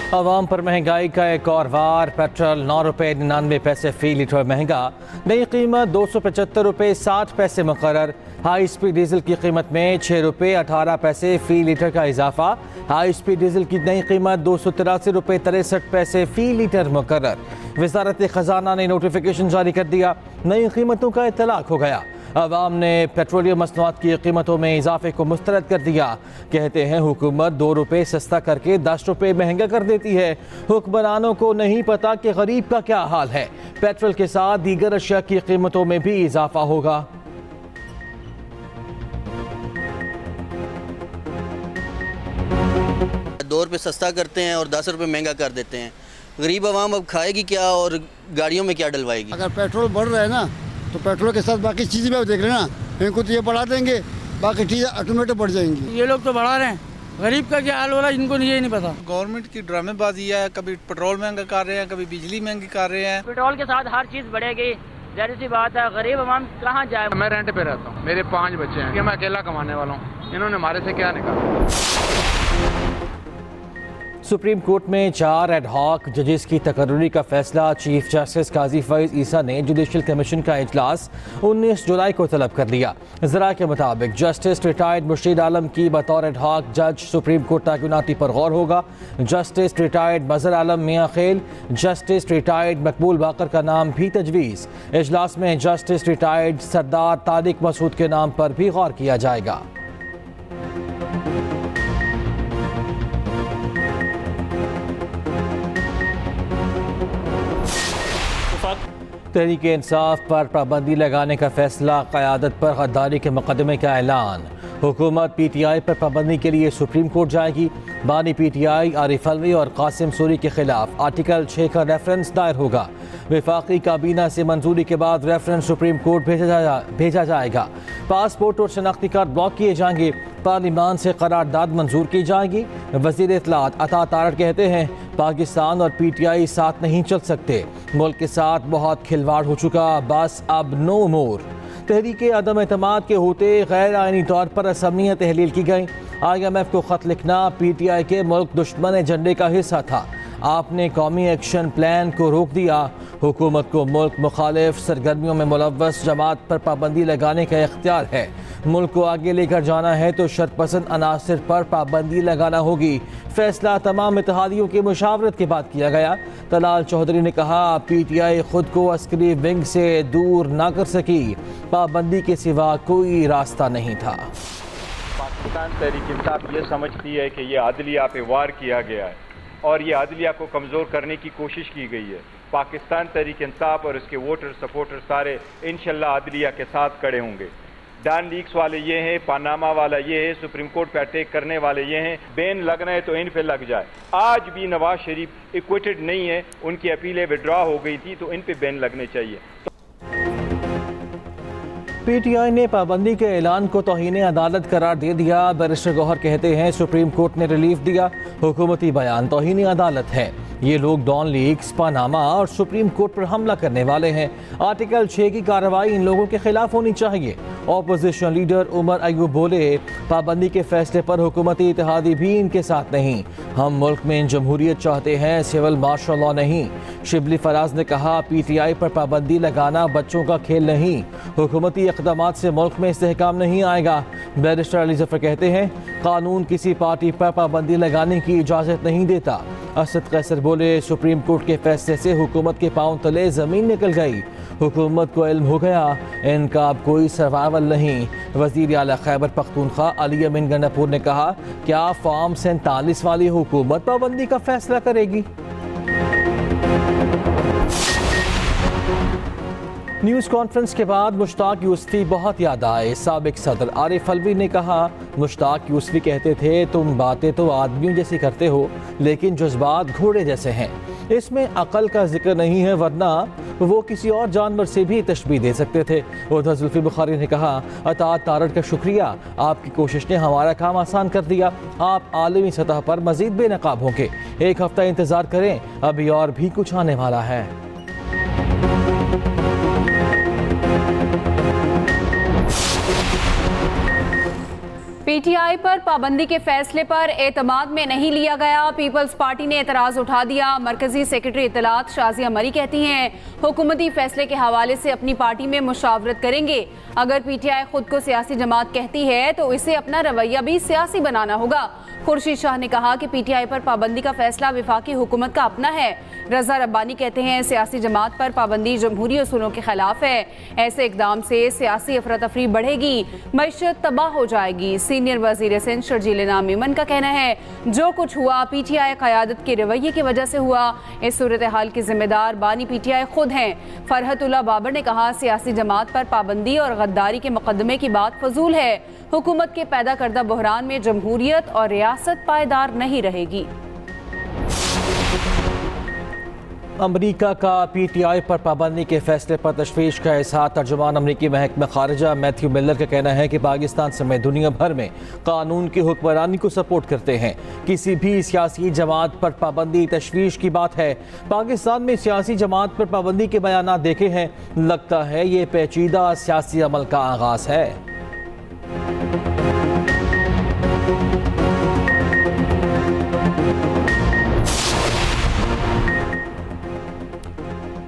आवाम पर महंगाई का एक और वार। पेट्रोल 9 रुपये 99 पैसे फी लीटर महंगा, नई कीमत 275 रुपये 60 पैसे मुकर्रर। हाई स्पीड डीजल की कीमत में 6 रुपये 18 पैसे फी लीटर का इजाफा। हाई स्पीड डीजल की नई कीमत 283 रुपये 63 पैसे फी लीटर मुकर्रर। वजारत खजाना ने नोटिफिकेशन जारी कर दिया, नई कीमतों का इतलाक हो गया। अवाम ने पेट्रोलियम मसनूआत की कीमतों में इजाफे को मुस्तरद कर दिया। कहते हैं हुकूमत 2 रुपये सस्ता करके 10 रुपये महंगा कर देती है। हुक्मरानों को नहीं पता कि गरीब का क्या हाल है। पेट्रोल के साथ दीगर अशिया की कीमतों में भी इजाफा होगा। ₹2 सस्ता करते हैं और 10 रुपये महंगा कर देते हैं। गरीब आवाम अब खाएगी क्या और गाड़ियों में क्या डलवाएगी? अगर पेट्रोल बढ़ रहा है ना तो पेट्रोल के साथ बाकी चीज़ें भी देख लेना, इनको तो ये बढ़ा देंगे, बाकी चीज़ें ऑटोमेटिक बढ़ जाएंगी। ये लोग तो बढ़ा रहे हैं, गरीब का क्या हाल हो रहा है इनको ये नहीं पता। गवर्नमेंट की ड्रामेबाजी है, कभी पेट्रोल महंगा कर रहे हैं, कभी बिजली महंगी कर रहे हैं। पेट्रोल के साथ हर चीज़ बढ़ेगी, जाहिर सी बात है, गरीब आवाम कहाँ जाए। मैं रेंट पे रहता हूँ, मेरे 5 बच्चे हैं, मैं अकेला कमाने वाला हूँ, इन्होंने हमारे से क्या निकाला। सुप्रीम कोर्ट में 4 एड हॉक जजेस की तकर्री का फैसला। चीफ जस्टिस काजी फैज ईसा ने जुडिशल कमीशन का इजलास 19 जुलाई को तलब कर लिया। जरा के मुताबिक जस्टिस रिटायर्ड मुर्शीद आलम की बतौर एड हॉक जज सुप्रीम कोर्ट तैनाती पर गौर होगा। जस्टिस रिटायर्ड मजहर आलम मियाँ खेल, जस्टिस रिटायर्ड मकबूल बाकर का नाम भी तजवीज़। इजलास में जस्टिस रिटायर्ड सरदार तारिक मसूद के नाम पर भी गौर किया जाएगा। तहरीक इंसाफ पर पाबंदी लगाने का फैसला, क़यादत पर गद्दारी के मुकदमे का ऐलान। हुकूमत PTI पर पाबंदी के लिए सुप्रीम कोर्ट जाएगी। बानी PTI आरिफ अलवी और कासिम सूरी के खिलाफ आर्टिकल 6 का रेफरेंस दायर होगा। वफाकी काबीना से मंजूरी के बाद रेफरेंस सुप्रीम कोर्ट भेजा जाएगा। पासपोर्ट और शनाख्ती कार्ड ब्लॉक किए जाएंगे। पार्लिमान से करारदाद मंजूर की जाएगी। वज़ीर इत्तलात अता तारड़ कहते हैं पाकिस्तान और PTI साथ नहीं चल सकते। मुल्क के साथ बहुत खिलवाड़ हो चुका, बस अब नो मोर। तहरीक अदम एतमाद के होते गैर आइनी तौर पर असम्बलियाँ तहलील की गई। IMF को ख़त लिखना PTI के मुल्क दुश्मन एजेंडे का हिस्सा था। आपने कौमी एक्शन प्लान को रोक दिया। हुकूमत को मुल्क मुखालिफ सरगर्मियों में मुलव्वस जमात पर पाबंदी लगाने का इख्तियार है। मुल्क को आगे लेकर जाना है तो शर्तपसंद अनासर पर पाबंदी लगाना होगी। फैसला तमाम इत्तेहादियों की मुशावरत के बाद किया गया। तलाल चौधरी ने कहा PTI खुद को अस्करी विंग से दूर ना कर सकी, पाबंदी के सिवा कोई रास्ता नहीं था। पाकिस्तान तहरीक इंसाफ ये समझती है कि ये अदलिया पे वार किया गया है और ये अदलिया को कमज़ोर करने की कोशिश की गई है। पाकिस्तान तहरीक इंसाफ और इसके वोटर सपोर्टर सारे इंशाल्लाह अदलिया के साथ खड़े होंगे। डॉन लीक्स वाले ये हैं, पानामा वाला ये है, सुप्रीम कोर्ट पे अटैक करने वाले ये हैं। बैन लगना है तो इन पे लग जाए। आज भी नवाज शरीफ इक्विटेड नहीं है, उनकी अपीलें विड्रॉ हो गई थी तो इन पे बैन लगने चाहिए। PTI ने पाबंदी के ऐलान को तौहीन अदालत करार दे दिया। बैरिस्टर गौहर कहते हैं सुप्रीम कोर्ट ने रिलीफ दिया। हुकूमती बयान तौहीन अदालत है। ये लोग डॉन लीक्स, पानामा और सुप्रीम कोर्ट पर हमला करने वाले हैं। आर्टिकल 6 की कार्रवाई इन लोगों के खिलाफ होनी चाहिए। ऑपोजिशन लीडर उमर अयूब बोले पाबंदी के फैसले पर हुकूमती इत्तेहादी भी इनके साथ नहीं। हम मुल्क में जमहूरियत चाहते हैं, सिविल मार्शल लॉ नहीं। शिबली फराज ने कहा PTI पर पाबंदी लगाना बच्चों का खेल नहीं। हुकूमती इक़दामात से मुल्क में इस्तेहकाम नहीं आएगा। बैरिस्टर अली जफर कहते हैं कानून किसी पार्टी पर पाबंदी लगाने की इजाज़त नहीं देता। असद कैसर बोले सुप्रीम कोर्ट के फैसले से हुकूमत के पांव तले ज़मीन निकल गई। हुकूमत को इल्म हो गया इनका अब कोई सर्वाइवल नहीं। वज़ीर आला खैबर पख्तूनख्वा अली अमीन गंडापुर ने कहा क्या फॉर्म 47 वाली हुकूमत पाबंदी का फैसला करेगी? न्यूज़ कॉन्फ्रेंस के बाद मुश्ताक यूसुफ़ी बहुत याद आए। साबिक सदर आरिफ अलवी ने कहा मुश्ताक यूसुफ़ी कहते थे तुम बातें तो आदमियों जैसी करते हो लेकिन जज्बात घोड़े जैसे हैं। इसमें अकल का जिक्र नहीं है वरना वो किसी और जानवर से भी तशबीह दे सकते थे। उधर जुल्फ़ी बुखारी ने कहा अतात तारड़ का शुक्रिया, आपकी कोशिश ने हमारा काम आसान कर दिया। आप आलमी सतह पर मज़ीद बेनकाब होंगे। 1 हफ्ता इंतज़ार करें, अभी और भी कुछ आने वाला है। पीटीआई पर पाबंदी के फैसले पर एतमाद में नहीं लिया गया। पीपल्स पार्टी ने एतराज उठा दिया। मरकजी सेक्रेटरी इत्तलात शाजिया मरी कहती हैं हुकूमती फैसले के हवाले से अपनी पार्टी में मुशावरत करेंगे। अगर पीटीआई खुद को सियासी जमात कहती है तो इसे अपना रवैया भी सियासी बनाना होगा। खुर्शीद शाह ने कहा कि पीटीआई पर पाबंदी का फैसला वफाकी हुकूमत का अपना है। रजा रब्बानी कहते हैं सियासी जमात पर पाबंदी जमहूरी उसूलों के खिलाफ है। ऐसे इकदाम से सियासी अफरा तफरी बढ़ेगी, मईशत तबाह हो जाएगी। सीनियर वजीर सिंध शर्जील नामीमन का कहना है जो कुछ हुआ पीटीआई क़यादत के रवैये की वजह से हुआ। इस सूरत हाल की जिम्मेदार बानी पीटीआई खुद हैं। फरहतुल्लाह बाबर ने कहा सियासी जमात पर पाबंदी और गद्दारी के मुकदमे की बात फजूल है। हुकूमत के पैदा करदा बहरान में जमहूरियत और रियासत पायदार नहीं रहेगी। अमरीका का पीटीआई पर पाबंदी के फैसले पर तशवीश का इजहार। तर्जुमान अमरीकी महकमा खारिजा मैथ्यू मिलर का कहना है कि पाकिस्तान समेत दुनिया भर में कानून की हुक्मरानी को सपोर्ट करते हैं। किसी भी सियासी जमात पर पाबंदी तशवीश की बात है। पाकिस्तान में सियासी जमात पर पाबंदी के बयान देखे हैं, लगता है ये पेचीदा सियासी अमल का आगाज है।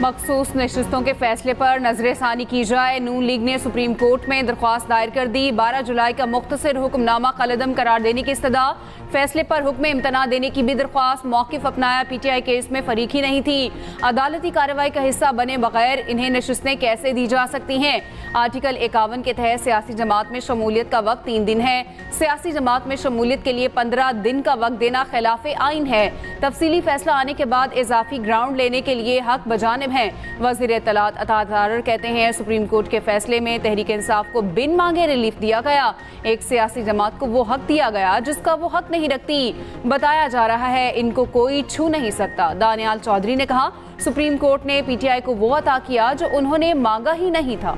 मखसूस नशिस्तों के फैसले पर नजरसानी की जाए। नून लीग ने सुप्रीम कोर्ट में दरख्वास्त दायर कर दी। 12 जुलाई का मुख्तसर हुक्मनामा कलअदम करार देने की इस्तदा। फैसले पर हुक्म इम्तना देने की भी दरख्वास्त। मौक़िफ़ अपनाया पीटीआई केस में फरीक ही नहीं थी। अदालती कार्रवाई का हिस्सा बने बगैर इन्हें नशिस्तें कैसे दी जा सकती हैं। आर्टिकल 51 के तहत सियासी जमात में शमूलियत का वक्त 3 दिन है। सियासी जमात में शमूलियत के लिए 15 दिन का वक्त देना खिलाफ आइन है। तफसीली फैसला आने के बाद इजाफी ग्राउंड लेने के लिए हक बजानिब हैं। वज़ीर इत्तलात अता तारर कहते हैं सुप्रीम कोर्ट के फैसले में तहरीक इंसाफ को बिन मांगे रिलीफ दिया गया। एक सियासी जमात को वो हक दिया गया जिसका वो हक नहीं रखती। बताया जा रहा है इनको कोई छू नहीं सकता। दानियाल चौधरी ने कहा सुप्रीम कोर्ट ने पीटीआई को वो अता किया जो उन्होंने मांगा ही नहीं था।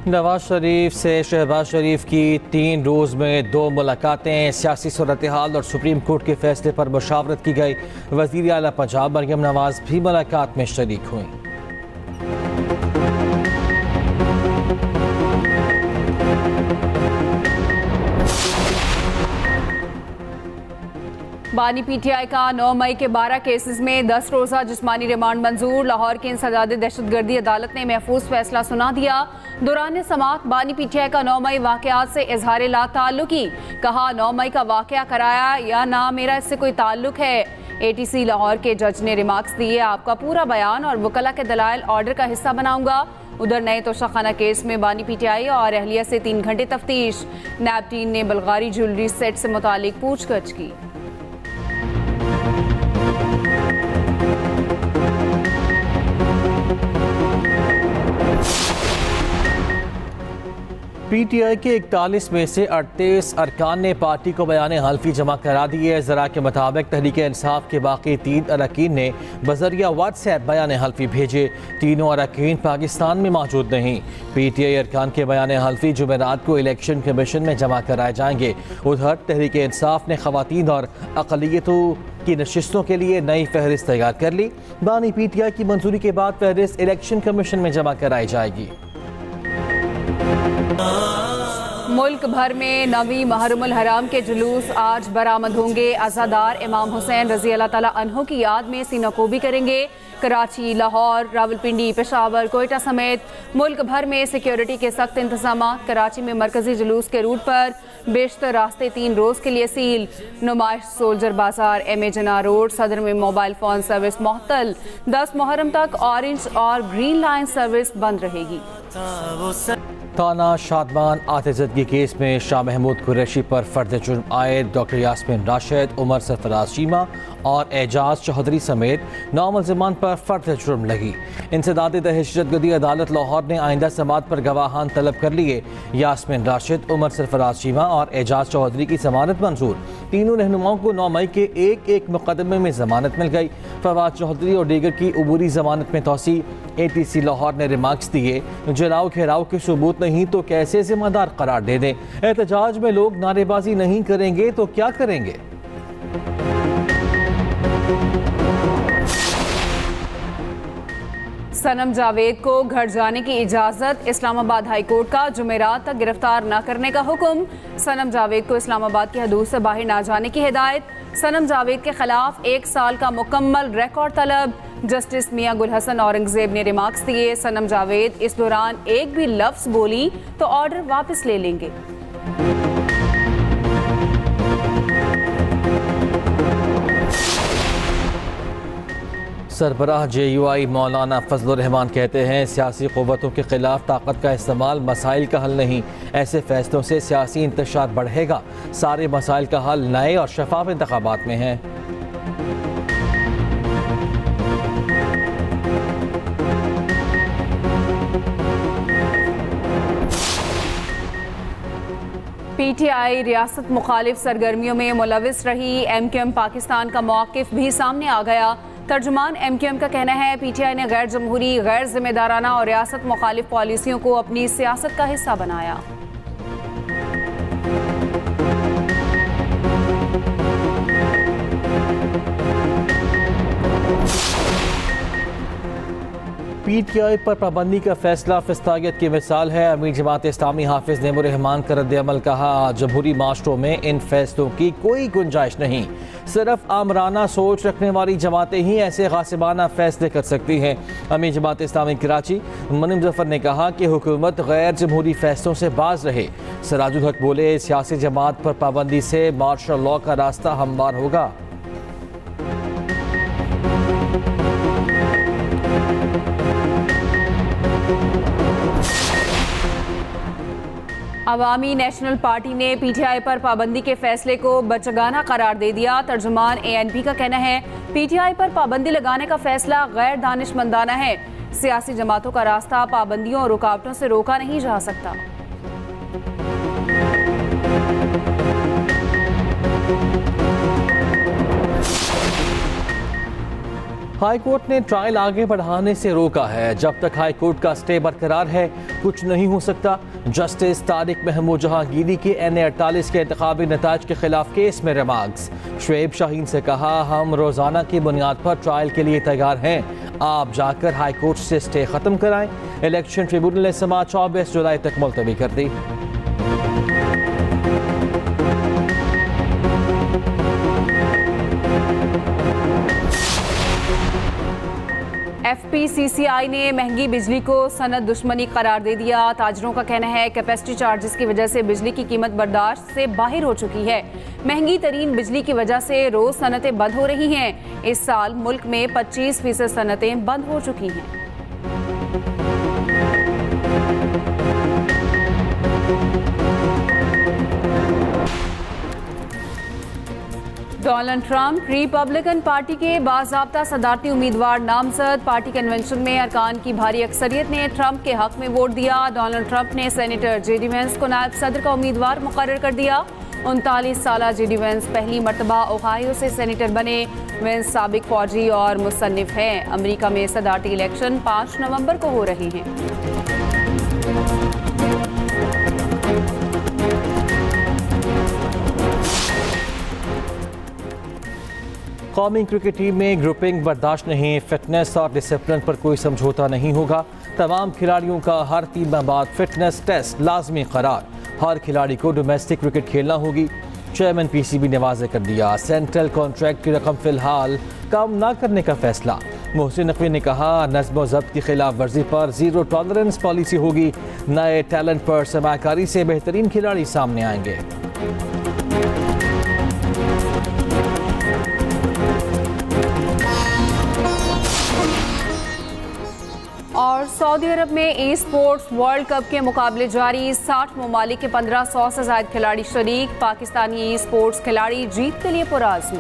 नवाज शरीफ से शहबाज शरीफ की 3 रोज़ में 2 मुलाकातें। सियासी सूरत हाल और सुप्रीम कोर्ट के फैसले पर मुशावरत की गई। वज़ीर आला पंजाब मरियम नवाज भी मुलाकात में शरीक हुई। बानी पीटीआई का 9 मई के 12 केसेस में 10 रोज़ा जिस्मानी रिमांड मंजूर। लाहौर की इंसदाद दहशतगर्दी अदालत ने महफूज फैसला सुना दिया। दौरान समाअत बानी पीटीआई का 9 मई वाक़यात से इजहार ला ताल्लुकी। कहा 9 मई का वाक़या कराया या ना मेरा इससे कोई ताल्लुक है। एटीसी लाहौर के जज ने रिमार्क्स दिए आपका पूरा बयान और वकला के दलाइल ऑर्डर का हिस्सा बनाऊंगा। उधर नए तोशाखाना केस में बानी पीटीआई और अहलिया से 3 घंटे तफ्तीश। नैब टीम ने बल्गारी ज्वेलरी सेट से मुतालिक पूछगछ की। पीटीआई के 41 में से 38 अरकान ने पार्टी को बयान हल्फी जमा करा दिए। ज़रा के मुताबिक तहरीक इंसाफ के बाकी 3 अरकान ने बजरिया व्हाट्सएप बयान हल्फी भेजे। तीनों अरकान पाकिस्तान में मौजूद नहीं। पीटीआई अरकान के बयान हल्फी जुमेरात को इलेक्शन कमीशन में जमा कराए जाएंगे। उधर तहरीक इंसाफ ने खवातीन और अक़लियतों की नशिस्तों के लिए नई फहरिस्त तैयार कर ली। बानी पीटीआई की मंजूरी के बाद फहरिस्त इलेक्शन कमीशन में जमा कराई जाएगी। मुल्क भर में नवी मुहर्रमुल हराम के जुलूस आज बरामद होंगे। अज़ादार इमाम हुसैन रज़ी अल्लाह ताला अन्हु की याद में सीनाकोबी करेंगे। कराची, लाहौर, रावलपिंडी, पेशावर, कोयटा समेत मुल्क भर में सिक्योरिटी के सख्त इंतजाम। कराची में मरकजी जुलूस के रूट पर बेशतर रास्ते 3 रोज़ के लिए सील। नुमाइश सोल्जर बाजार, एम जना रोड, सदर में मोबाइल फ़ोन सर्विस मुअत्तल। 10 मुहर्रम तक ऑरेंज और ग्रीन लाइन सर्विस बंद रहेगी। थाना शादमान आतिज़दगी केस में शाह महमूद कुरैशी पर फर्द जुर्म आए डॉक्टर यास्मीन राशिद, उमर सरफराज चीमा और एजाज चौधरी समेत 9 मुल्ज़िमान पर फर्द जुर्म लगी। इंसदाद दहशतगर्दी अदालत लाहौर ने आइंदा समाअत पर गवाहान तलब कर लिए। यास्मीन राशिद, उमर सरफराज चीमा और एजाज चौधरी की जमानत मंजूर। तीनों रहनुमाओं को 9 मई के एक मुकदमे में जमानत मिल गई। फवाद चौधरी और दीगर की अबूरी जमानत में तोसी। एटीसी लाहौर ने रिमार्क्स दिए जलाओ घेराव के सबूत नहीं तो कैसे जिम्मेदार करार दे दें। एहतजाज में लोग नारेबाजी नहीं करेंगे तो क्या करेंगे। सनम जावेद को घर जाने की इजाज़त। इस्लामाबाद हाई कोर्ट का जुमेरात तक गिरफ्तार न करने का हुक्म। सनम जावेद को इस्लामाबाद की हदूद से बाहर ना जाने की हिदायत। सनम जावेद के खिलाफ 1 साल का मुकम्मल रिकॉर्ड तलब। जस्टिस मियां गुल हसन औरंगजेब ने रिमार्क्स दिए, सनम जावेद इस दौरान एक भी लफ्ज़ बोली तो ऑर्डर वापस ले लेंगे। सरबराह JUI मौलाना फजलुर रहमान कहते हैं, सियासी क़ुव्वतों के खिलाफ ताकत का इस्तेमाल मसाइल का हल नहीं, ऐसे फैसलों से सियासी इंतशार बढ़ेगा। सारे मसाइल का हल नए और शफाफ इंतखाबात में है। PTI रियासत मुखालिफ सरगर्मियों में मुलविस रही। MQM पाकिस्तान का मौक़िफ़ भी सामने आ गया। तर्जुमान MQM का कहना है, PTI ने गैर जमहूरी, गैर जिम्मेदाराना और रियासत मुखालिफ पॉलिसियों को अपनी सियासत का हिस्सा बनाया। PTI पर पाबंदी का फैसला फिस्तागियत की मिसाल है। अमीर जमात इस्लामी हाफिज नेमुर रहमान का रद्द-ए-अमल कहा, जमहूरी माशरों में इन फैसलों की कोई गुंजाइश नहीं, सिर्फ आमराना सोच रखने वाली जमातें ही ऐसे गासिबाना फैसले कर सकती हैं। अमीर जमात इस्लामी कराची मुनीम जफर ने कहा कि हुकूमत गैर जमहूरी फैसलों से बाज रहे। सिराजुल हक बोले, सियासी जमात पर पाबंदी से मार्शल लॉ का रास्ता हमवार होगा। अवामी नेशनल पार्टी ने PTI पर पाबंदी के फैसले को बचगाना करार दे दिया। तर्जुमान ANP का कहना है, PTI पर पाबंदी लगाने का फैसला गैर दानिशमंदाना है। सियासी जमातों का रास्ता पाबंदियों और रुकावटों से रोका नहीं जा सकता। हाई कोर्ट ने ट्रायल आगे बढ़ाने से रोका है। जब तक हाई कोर्ट का स्टे बरकरार है, कुछ नहीं हो सकता। जस्टिस तारिक महमूद जहांगीरी के NA-48 के इंतखाबी नताज के खिलाफ केस में रिमार्क्स। शुएब शाहीन से कहा, हम रोजाना की बुनियाद पर ट्रायल के लिए तैयार हैं, आप जाकर हाई कोर्ट से स्टे खत्म कराएं। इलेक्शन ट्रिब्यूनल ने समाअत 24 जुलाई तक मुलतवी कर दी। FPCCI ने महंगी बिजली को सनद दुश्मनी करार दे दिया। ताजरों का कहना है, कैपेसिटी चार्जेस की वजह से बिजली की कीमत बर्दाश्त से बाहर हो चुकी है। महंगी तरीन बिजली की वजह से रोज सनतें बंद हो रही हैं। इस साल मुल्क में 25% सनतें बंद हो चुकी हैं। डोनाल्ड ट्रंप रिपब्लिकन पार्टी के बाज़ाब्ता सदारती उम्मीदवार नामजद। पार्टी कन्वेंशन में अरकान की भारी अक्सरियत ने ट्रंप के हक में वोट दिया। डोनाल्ड ट्रंप ने सेनेटर JD वेंस को नायब सदर का उम्मीदवार मुकर्रर कर दिया। 39 साला JD वेंस पहली मरतबा ओहायो से सेनेटर बने। वेंस साबिक फौजी और मुसन्निफ हैं। अमेरिका में सदारती इलेक्शन 5 नवंबर को हो रहे हैं। कौमी क्रिकेट टीम में ग्रुपिंग बर्दाश्त नहीं, फिटनेस और डिसिप्लिन पर कोई समझौता नहीं होगा। तमाम खिलाड़ियों का हर 3 माह बाद फिटनेस टेस्ट लाजमी करार। हर खिलाड़ी को डोमेस्टिक क्रिकेट खेलना होगी। चेयरमैन PCB ने वाज़ेह कर दिया, सेंट्रल कॉन्ट्रैक्ट की रकम फिलहाल कम न करने का फैसला। मोहसिन नकवी ने कहा, नज़्म व ज़ब्त की खिलाफ वर्जी पर ज़ीरो टॉलरेंस पॉलिसी होगी। नए टैलेंट पर सरमाकारी से बेहतरीन खिलाड़ी सामने आएंगे। और सऊदी अरब में ई स्पोर्ट्स वर्ल्ड कप के मुकाबले जारी। 60 ममालिक के 1500 से ज़ायद खिलाड़ी शरीक। पाकिस्तानी ई स्पोर्ट्स खिलाड़ी जीत के लिए पुराज़।